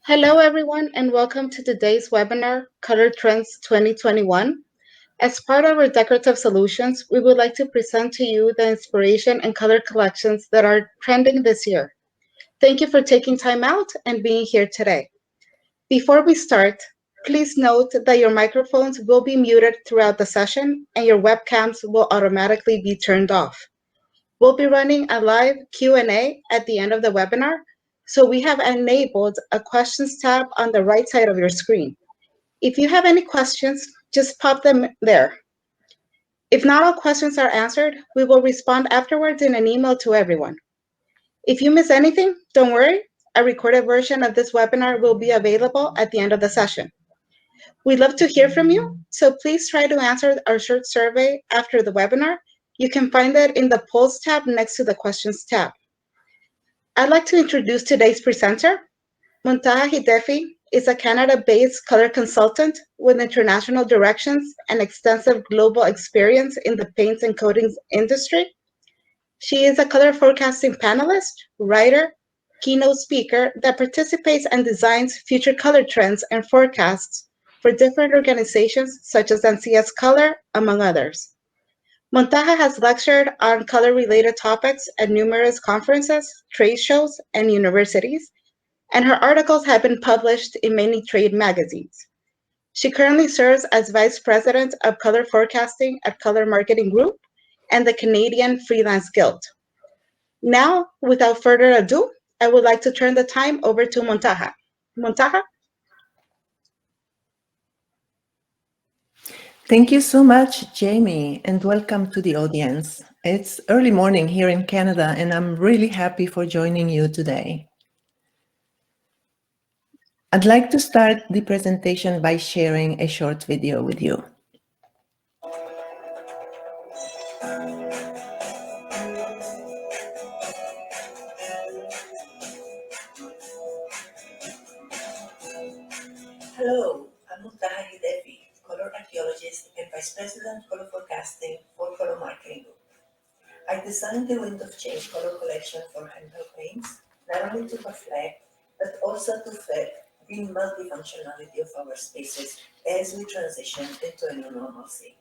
Hello, everyone, and welcome to today's webinar, Color Trends 2021. As part of our decorative solutions, we would like to present to you the inspiration and color collections that are trending this year. Thank you for taking time out and being here today. Before we start, please note that your microphones will be muted throughout the session and your webcams will automatically be turned off. We'll be running a live Q&A at the end of the webinar, so we have enabled a questions tab on the right side of your screen. If you have any questions, just pop them there. If not all questions are answered, we will respond afterwards in an email to everyone. If you miss anything, don't worry. A recorded version of this webinar will be available at the end of the session. We'd love to hear from you, so please try to answer our short survey after the webinar. You can find it in the polls tab next to the questions tab. I'd like to introduce today's presenter. Montaha Hidefi is a Canada-based color consultant with international directions and extensive global experience in the paints and coatings industry. She is a color forecasting panelist, writer, keynote speaker that participates and designs future color trends and forecasts for different organizations such as NCS Color, among others. Montaha has lectured on color-related topics at numerous conferences, trade shows, and universities, and her articles have been published in many trade magazines. She currently serves as Vice President of Color Forecasting at Color Marketing Group and the Canadian Freelance Guild. Now, without further ado, I would like to turn the time over to Montaha. Montaha? Thank you so much, Jamie, and welcome to the audience. It's early morning here in Canada, and I'm really happy for joining you today. I'd like to start the presentation by sharing a short video with you. Hello, I'm Montaha Hidefi, color archaeologist and Vice President Color Forecasting for Color Marketing Group. I designed the Wind of Change color collection for Hempel paints, not only to reflect, but also to fit the multifunctionality of our spaces as we transition into a new normalcy.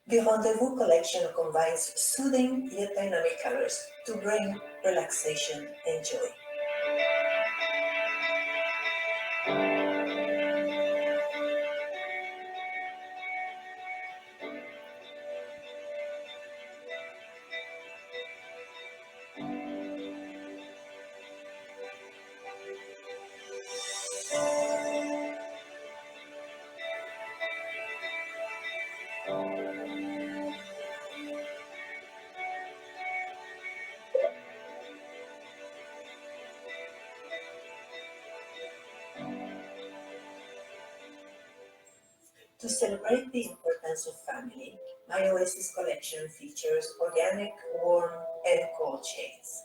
The Rendezvous collection combines soothing yet dynamic colors to bring relaxation and joy. To celebrate the importance of family, my Oasis collection features organic, warm, and cold shades.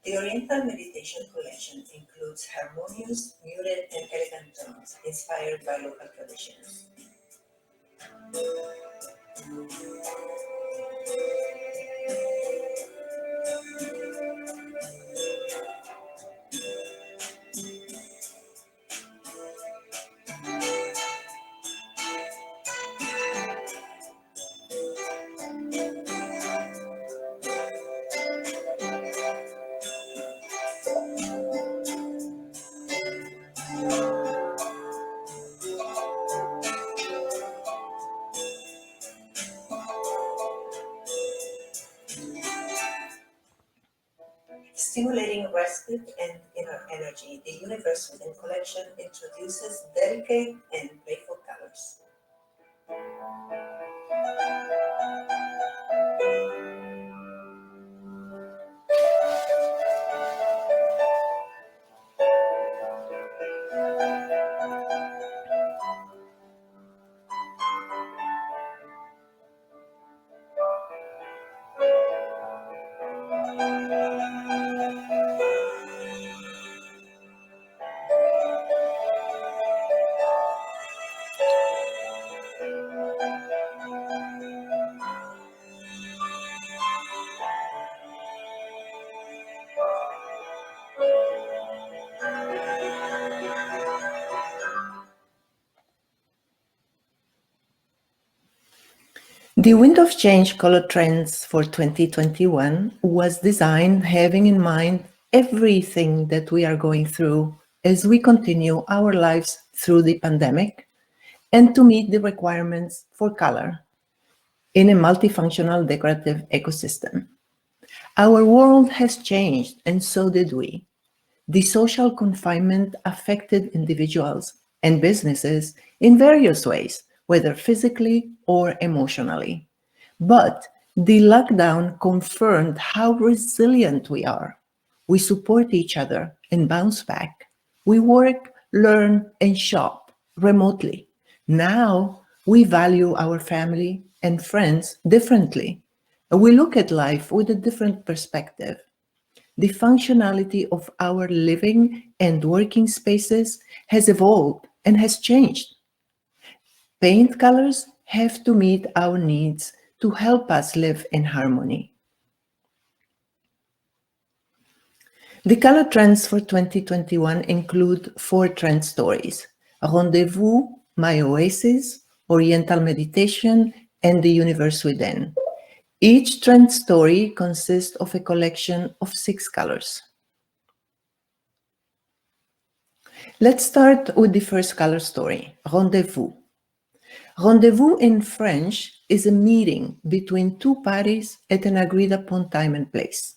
The Oriental Meditation collection includes harmonious, muted, and elegant tones inspired by local traditions. Stimulating respite and inner energy, the Universe Within collection introduces delicate and playful colors. The Wind of Change color trends for 2021 was designed having in mind everything that we are going through as we continue our lives through the pandemic and to meet the requirements for color in a multifunctional decorative ecosystem. Our world has changed and so did we. The social confinement affected individuals and businesses in various ways, whether physically or emotionally. But the lockdown confirmed how resilient we are. We support each other and bounce back. We work, learn, and shop remotely. Now we value our family and friends differently. We look at life with a different perspective. The functionality of our living and working spaces has evolved and has changed. Paint colors have to meet our needs to help us live in harmony. The color trends for 2021 include 4 trend stories: Rendezvous, My Oasis, Oriental Meditation, and The Universe Within. Each trend story consists of a collection of 6 colors. Let's start with the first color story, Rendezvous. Rendezvous in French is a meeting between 2 parties at an agreed upon time and place.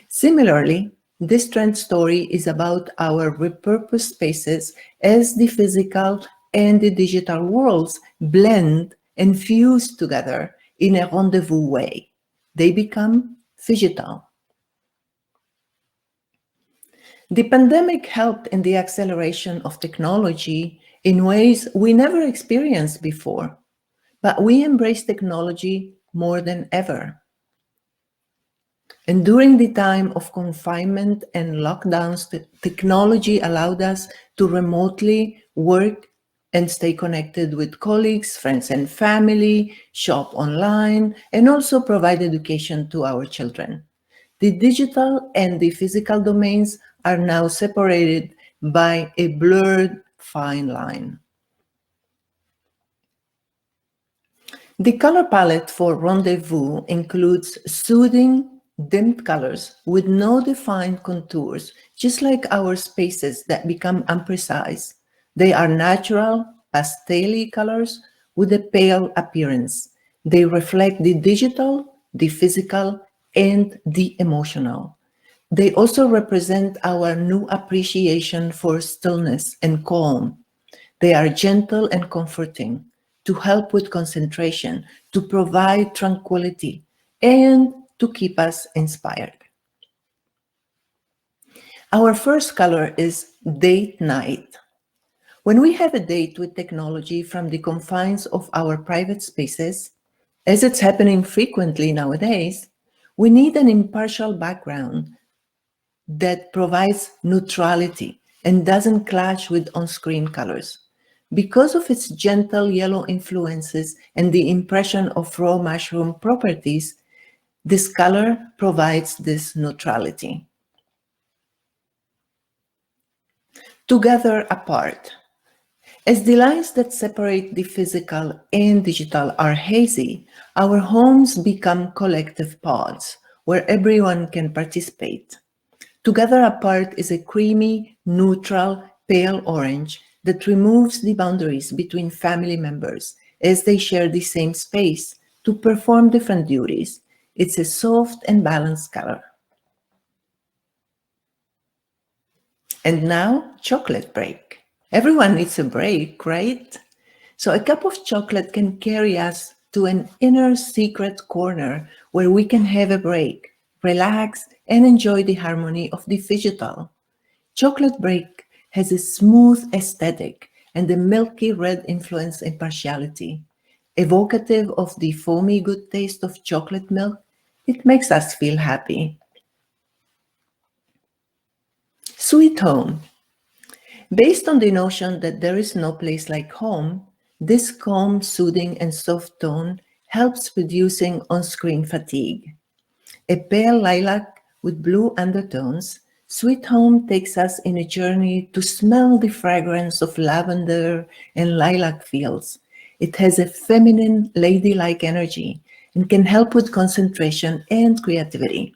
Similarly, this trend story is about our repurposed spaces as the physical and the digital worlds blend and fuse together in a rendezvous way. They become phygital. The pandemic helped in the acceleration of technology in ways we never experienced before, but we embrace technology more than ever. And during the time of confinement and lockdowns, the technology allowed us to remotely work and stay connected with colleagues, friends and family, shop online, and also provide education to our children. The digital and the physical domains are now separated by a blurred fine line. The color palette for Rendezvous includes soothing, dimmed colors with no defined contours, just like our spaces that become imprecise. They are natural, pastel colors with a pale appearance. They reflect the digital, the physical, and the emotional. They also represent our new appreciation for stillness and calm. They are gentle and comforting to help with concentration, to provide tranquility, and to keep us inspired. Our first color is date night. When we have a date with technology from the confines of our private spaces, as it's happening frequently nowadays, we need an impartial background that provides neutrality and doesn't clash with on-screen colors. Because of its gentle yellow influences and the impression of raw mushroom properties, this color provides this neutrality. Together apart. As the lines that separate the physical and digital are hazy, our homes become collective pods where everyone can participate. Together apart is a creamy, neutral, pale orange that removes the boundaries between family members as they share the same space to perform different duties. It's a soft and balanced color. And now, chocolate break. Everyone needs a break, right? So a cup of chocolate can carry us to an inner secret corner where we can have a break, relax, and enjoy the harmony of the digital. Chocolate break has a smooth aesthetic and a milky red influence and partiality. Evocative of the foamy good taste of chocolate milk, it makes us feel happy. Sweet home. Based on the notion that there is no place like home, this calm, soothing, and soft tone helps reducing on-screen fatigue. A pale lilac with blue undertones, Sweet Home takes us in a journey to smell the fragrance of lavender and lilac fields. It has a feminine, ladylike energy and can help with concentration and creativity.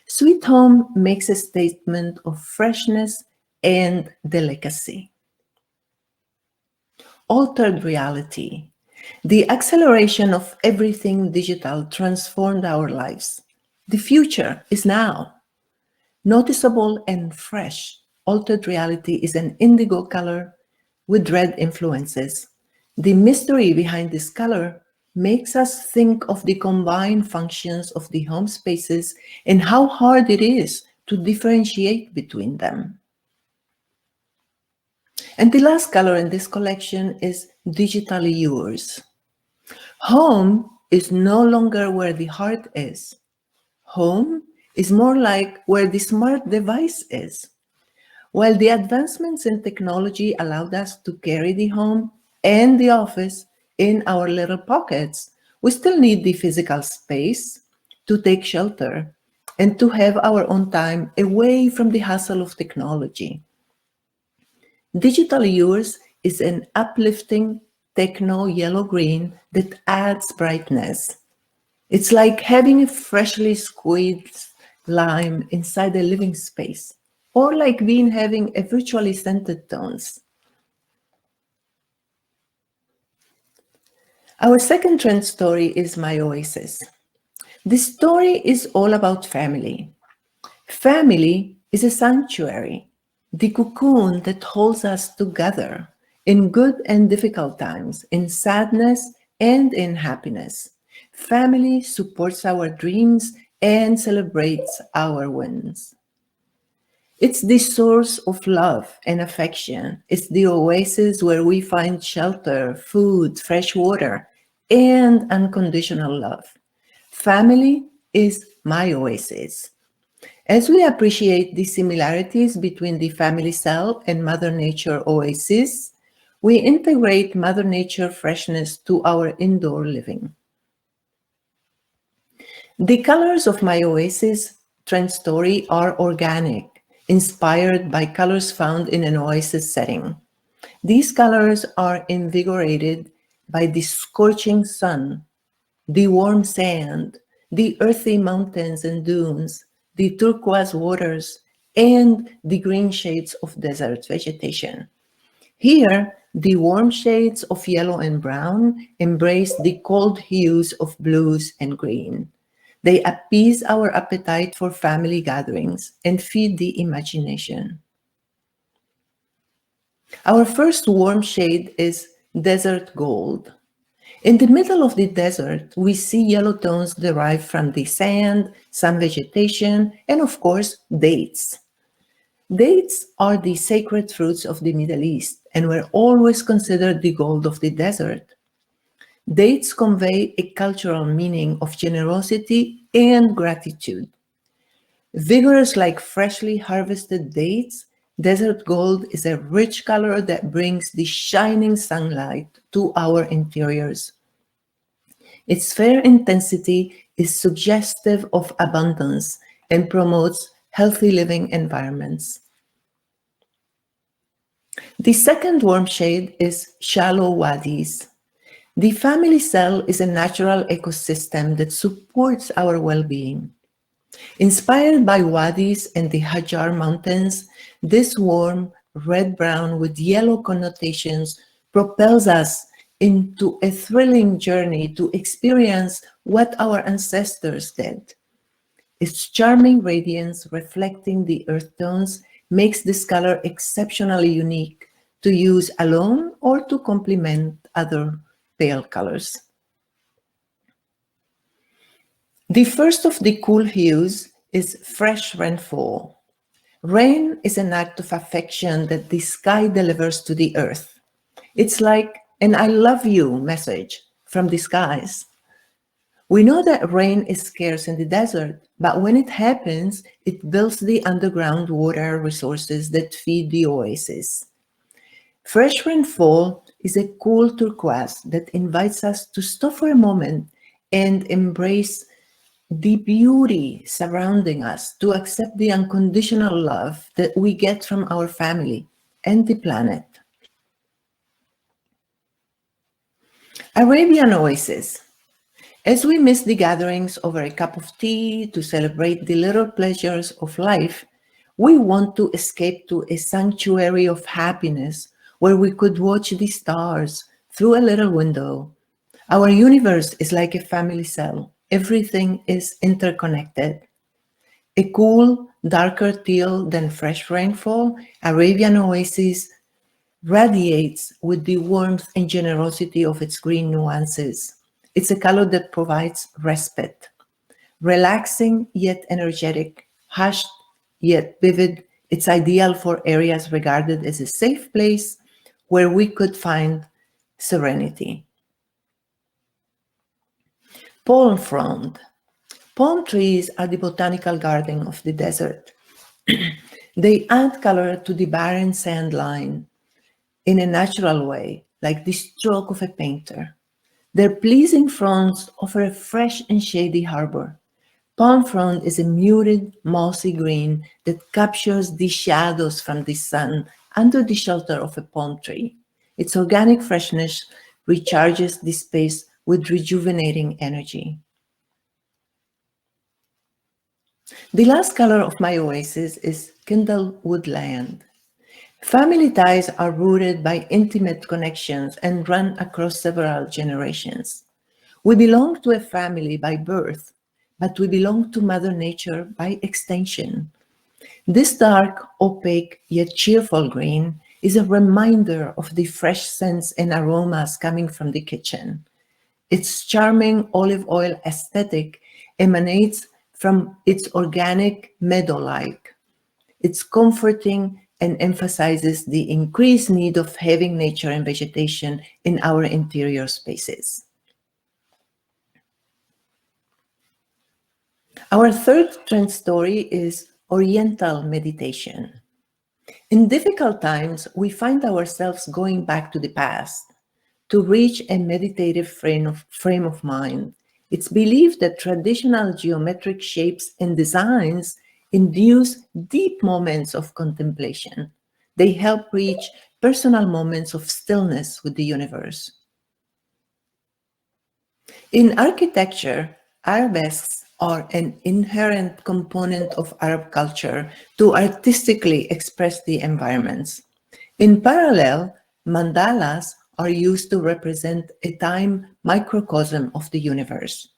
Sweet Home makes a statement of freshness and delicacy. Altered reality. The acceleration of everything digital transformed our lives. The future is now. Noticeable and fresh, altered reality is an indigo color with red influences. The mystery behind this color makes us think of the combined functions of the home spaces and how hard it is to differentiate between them. And the last color in this collection is digitally yours. Home is no longer where the heart is. Home is more like where the smart device is. While the advancements in technology allowed us to carry the home and the office in our little pockets, we still need the physical space to take shelter and to have our own time away from the hustle of technology. Digital Yours is an uplifting techno yellow green that adds brightness. It's like having a freshly squeezed lime inside a living space, or like being having a virtually scented tones. Our second trend story is My Oasis. This story is all about family. Family is a sanctuary, the cocoon that holds us together in good and difficult times, in sadness and in happiness. Family supports our dreams and celebrates our wins. It's the source of love and affection. It's the oasis where we find shelter, food, fresh water, and unconditional love. Family is my oasis. As we appreciate the similarities between the family cell and Mother Nature oasis, we integrate Mother Nature freshness to our indoor living. The colors of my oasis trend story are organic, inspired by colors found in an oasis setting. These colors are invigorated by the scorching sun, the warm sand, the earthy mountains and dunes, the turquoise waters, and the green shades of desert vegetation. Here, the warm shades of yellow and brown embrace the cold hues of blues and green. They appease our appetite for family gatherings and feed the imagination. Our first warm shade is desert gold. In the middle of the desert, we see yellow tones derived from the sand, some vegetation, and of course, dates. Dates are the sacred fruits of the Middle East and were always considered the gold of the desert. Dates convey a cultural meaning of generosity and gratitude. Vigorous like freshly harvested dates, desert gold is a rich color that brings the shining sunlight to our interiors. Its fair intensity is suggestive of abundance and promotes healthy living environments. The second warm shade is shallow wadis. The family cell is a natural ecosystem that supports our well-being. Inspired by wadis and the Hajar Mountains, this warm red-brown with yellow connotations propels us into a thrilling journey to experience what our ancestors did. Its charming radiance reflecting the earth tones makes this color exceptionally unique to use alone or to complement other pale colors. The first of the cool hues is fresh rainfall. Rain is an act of affection that the sky delivers to the earth. It's like an I love you message from the skies. We know that rain is scarce in the desert, but when it happens, it builds the underground water resources that feed the oasis. Fresh rainfall is a cool turquoise that invites us to stop for a moment and embrace the beauty surrounding us, to accept the unconditional love that we get from our family and the planet. Arabian Oasis. As we miss the gatherings over a cup of tea to celebrate the little pleasures of life, we want to escape to a sanctuary of happiness where we could watch the stars through a little window. Our universe is like a family cell. Everything is interconnected. A cool, darker teal than fresh rainfall, Arabian Oasis radiates with the warmth and generosity of its green nuances. It's a color that provides respite, relaxing yet energetic, hushed yet vivid. It's ideal for areas regarded as a safe place where we could find serenity. Palm frond. Palm trees are the botanical garden of the desert. They add color to the barren sand line in a natural way, like the stroke of a painter. Their pleasing fronds offer a fresh and shady harbor. Palm frond is a muted, mossy green that captures the shadows from the sun under the shelter of a palm tree. Its organic freshness recharges the space with rejuvenating energy. The last color of my oasis is Kindle Woodland. Family ties are rooted by intimate connections and run across several generations. We belong to a family by birth, but we belong to Mother Nature by extension. This dark, opaque, yet cheerful green is a reminder of the fresh scents and aromas coming from the kitchen. Its charming olive oil aesthetic emanates from its organic meadow-like. It's comforting and emphasizes the increased need of having nature and vegetation in our interior spaces. Our third trend story is Oriental Meditation. In difficult times, we find ourselves going back to the past to reach a meditative frame of mind. It's believed that traditional geometric shapes and designs induce deep moments of contemplation. They help reach personal moments of stillness with the universe. In architecture, arabesques are an inherent component of Arab culture to artistically express the environments. In parallel, mandalas are used to represent a time microcosm of the universe.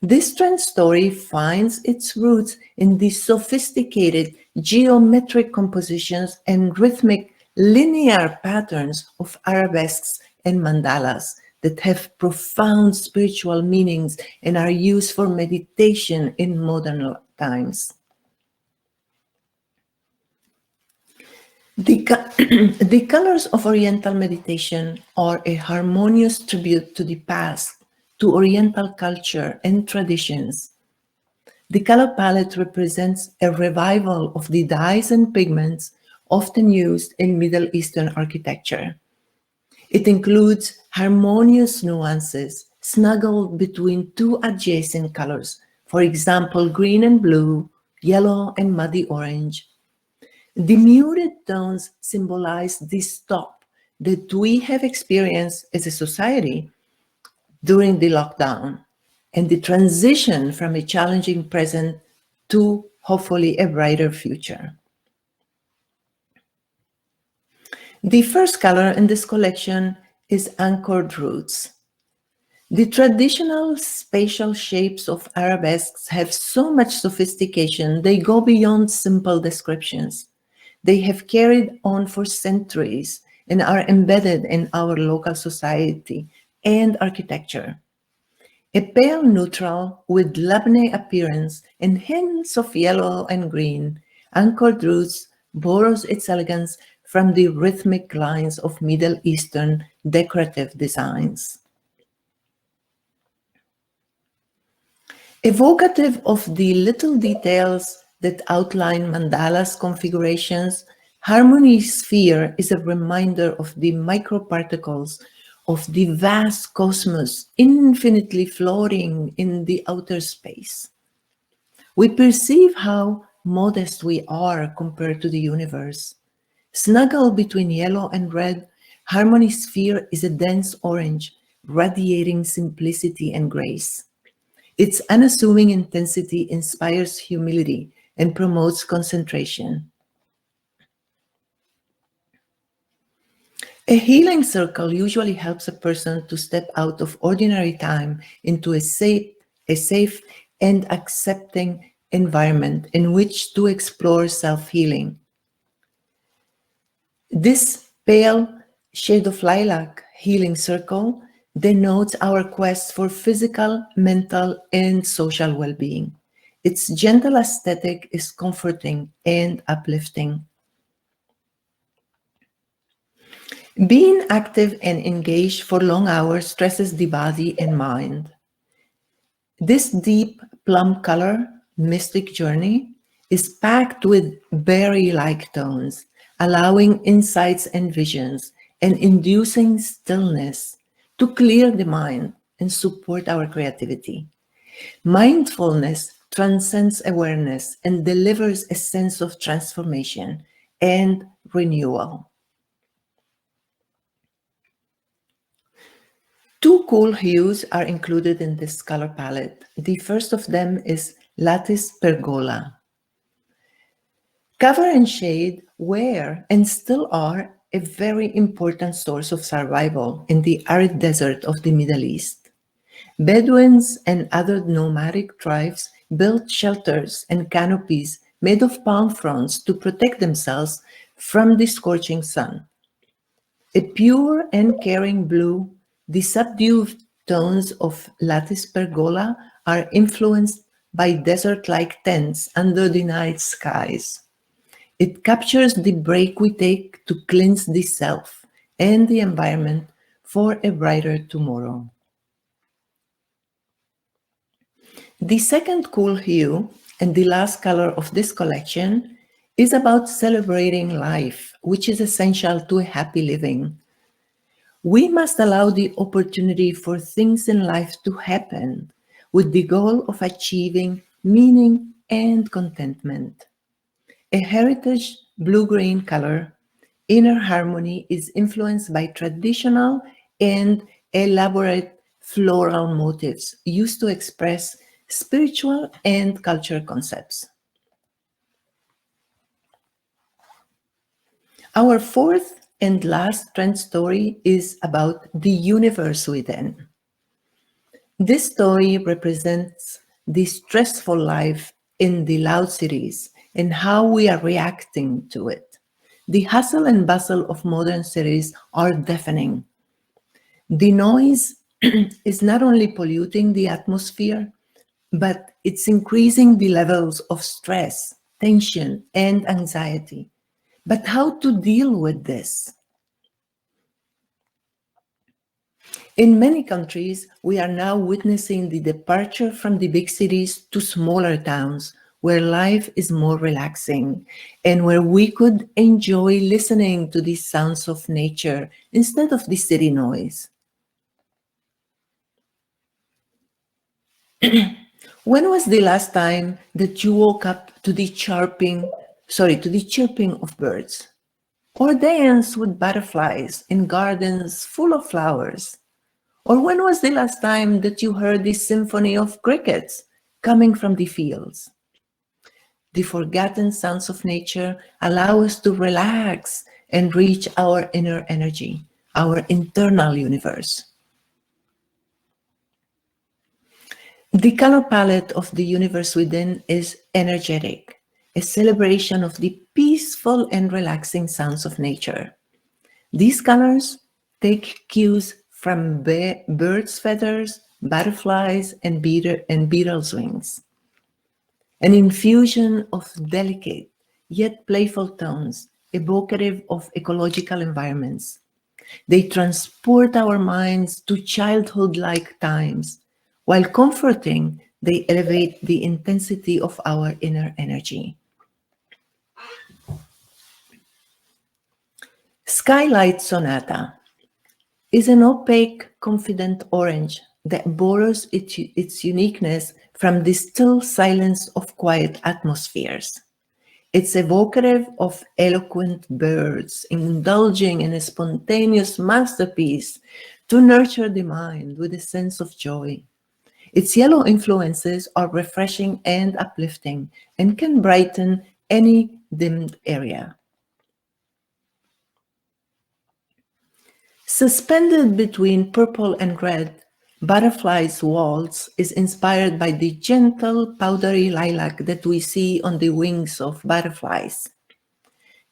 This trend story finds its roots in the sophisticated geometric compositions and rhythmic linear patterns of arabesques and mandalas that have profound spiritual meanings and are used for meditation in modern times. The colors of Oriental meditation are a harmonious tribute to the past, to Oriental culture and traditions. The color palette represents a revival of the dyes and pigments often used in Middle Eastern architecture. It includes harmonious nuances snuggled between two adjacent colors, for example, green and blue, yellow and muddy orange. The muted tones symbolize the stop that we have experienced as a society during the lockdown and the transition from a challenging present to hopefully a brighter future. The first color in this collection is Anchored Roots. The traditional spatial shapes of arabesques have so much sophistication, they go beyond simple descriptions. They have carried on for centuries and are embedded in our local society and architecture. A pale neutral with Lebanese appearance and hints of yellow and green, anchored roots borrows its elegance from the rhythmic lines of Middle Eastern decorative designs. Evocative of the little details that outline mandala's configurations, Harmony Sphere is a reminder of the microparticles of the vast cosmos infinitely floating in the outer space. We perceive how modest we are compared to the universe. Snuggled between yellow and red, Harmony Sphere is a dense orange, radiating simplicity and grace. Its unassuming intensity inspires humility and promotes concentration. A healing circle usually helps a person to step out of ordinary time into a safe and accepting environment in which to explore self-healing. This pale shade of lilac healing circle denotes our quest for physical, mental, and social well-being. Its gentle aesthetic is comforting and uplifting. Being active and engaged for long hours stresses the body and mind. This deep plum color, mystic journey, is packed with berry-like tones, allowing insights and visions and inducing stillness to clear the mind and support our creativity. Mindfulness transcends awareness and delivers a sense of transformation and renewal. Two cool hues are included in this color palette. The first of them is Lattice Pergola. Cover and shade were and still are a very important source of survival in the arid desert of the Middle East. Bedouins and other nomadic tribes built shelters and canopies made of palm fronds to protect themselves from the scorching sun. A pure and caring blue, the subdued tones of Lattice Pergola are influenced by desert-like tents under the night skies. It captures the break we take to cleanse the self and the environment for a brighter tomorrow. The second cool hue and the last color of this collection is about celebrating life, which is essential to a happy living. We must allow the opportunity for things in life to happen with the goal of achieving meaning and contentment. A heritage blue-green color, Inner Harmony is influenced by traditional and elaborate floral motifs used to express spiritual and cultural concepts. Our fourth and last trend story is about the universe within. This story represents the stressful life in the loud cities and how we are reacting to it. The hustle and bustle of modern cities are deafening. The noise is not only polluting the atmosphere, but it's increasing the levels of stress, tension, and anxiety. But how to deal with this? In many countries, we are now witnessing the departure from the big cities to smaller towns where life is more relaxing and where we could enjoy listening to the sounds of nature instead of the city noise. When was the last time that you woke up to the chirping of birds? Or danced with butterflies in gardens full of flowers? Or when was the last time that you heard the symphony of crickets coming from the fields? The forgotten sounds of nature allow us to relax and reach our inner energy, our internal universe. The color palette of the universe within is energetic, a celebration of the peaceful and relaxing sounds of nature. These colors take cues from birds' feathers, butterflies, and beetles' wings. An infusion of delicate yet playful tones evocative of ecological environments. They transport our minds to childhood-like times. While comforting, they elevate the intensity of our inner energy. Skylight Sonata is an opaque, confident orange that borrows its uniqueness from the still silence of quiet atmospheres. It's evocative of eloquent birds indulging in a spontaneous masterpiece to nurture the mind with a sense of joy. Its yellow influences are refreshing and uplifting and can brighten any dimmed area. Suspended between purple and red, Butterfly's Waltz is inspired by the gentle, powdery lilac that we see on the wings of butterflies.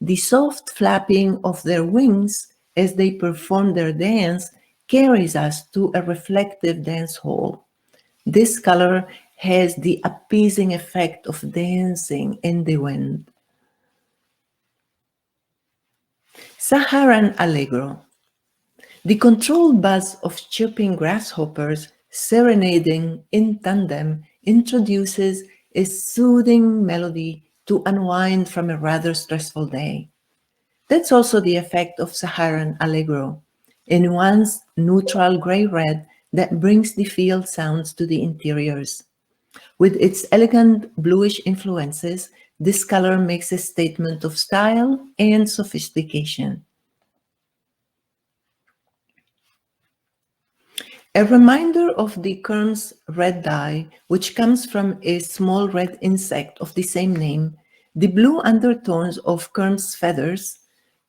The soft flapping of their wings as they perform their dance carries us to a reflective dance hall. This color has the appeasing effect of dancing in the wind. Saharan Allegro. The controlled buzz of chirping grasshoppers serenading in tandem introduces a soothing melody to unwind from a rather stressful day. That's also the effect of Saharan Allegro, a nuanced neutral gray-red that brings the field sounds to the interiors. With its elegant bluish influences, this color makes a statement of style and sophistication. A reminder of the Kerm's red dye, which comes from a small red insect of the same name, the blue undertones of Kerm's feathers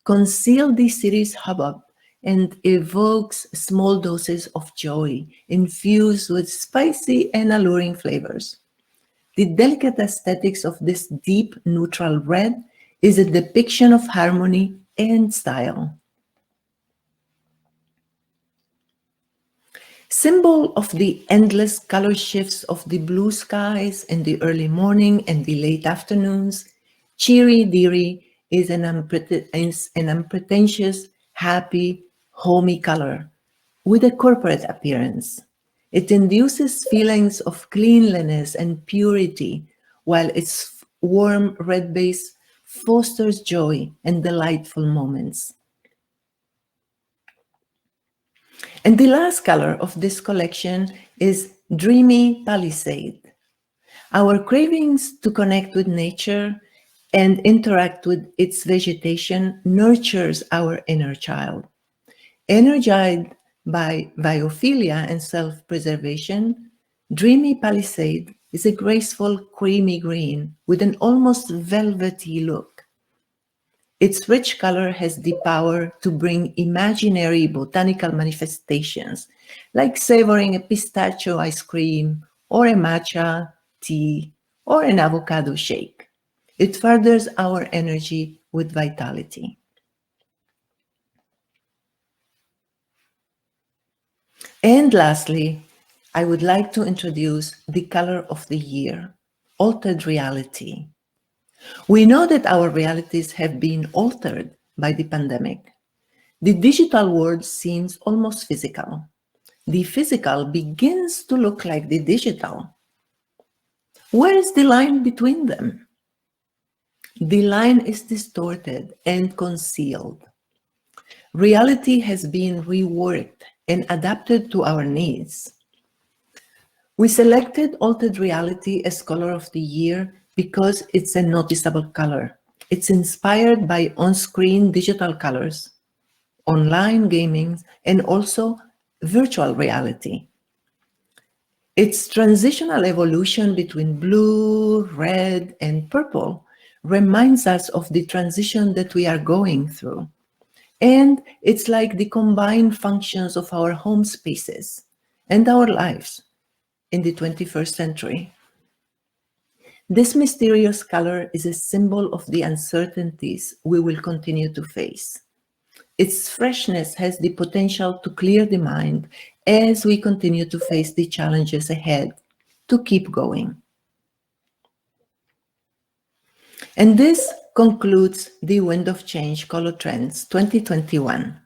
conceal the city's hubbub and evokes small doses of joy infused with spicy and alluring flavors. The delicate aesthetics of this deep neutral red is a depiction of harmony and style. Symbol of the endless color shifts of the blue skies in the early morning and the late afternoons, Cheery Deary is an unpretentious, happy, homey color with a corporate appearance. It induces feelings of cleanliness and purity, while its warm red base fosters joy and delightful moments. And the last color of this collection is Dreamy Palisade. Our cravings to connect with nature and interact with its vegetation nurtures our inner child. Energized by biophilia and self-preservation, Dreamy Palisade is a graceful creamy green with an almost velvety look. Its rich color has the power to bring imaginary botanical manifestations, like savoring a pistachio ice cream, or a matcha tea, or an avocado shake. It furthers our energy with vitality. And lastly, I would like to introduce the color of the year, altered reality. We know that our realities have been altered by the pandemic. The digital world seems almost physical. The physical begins to look like the digital. Where is the line between them? The line is distorted and concealed. Reality has been reworked and adapted to our needs. We selected Altered Reality as Color of the Year because it's a noticeable color. It's inspired by on-screen digital colors, online gaming, and also virtual reality. Its transitional evolution between blue, red, and purple reminds us of the transition that we are going through. And it's like the combined functions of our home spaces and our lives in the 21st century. This mysterious color is a symbol of the uncertainties we will continue to face. Its freshness has the potential to clear the mind as we continue to face the challenges ahead, to keep going. And this concludes the Wind of Change Color Trends 2021.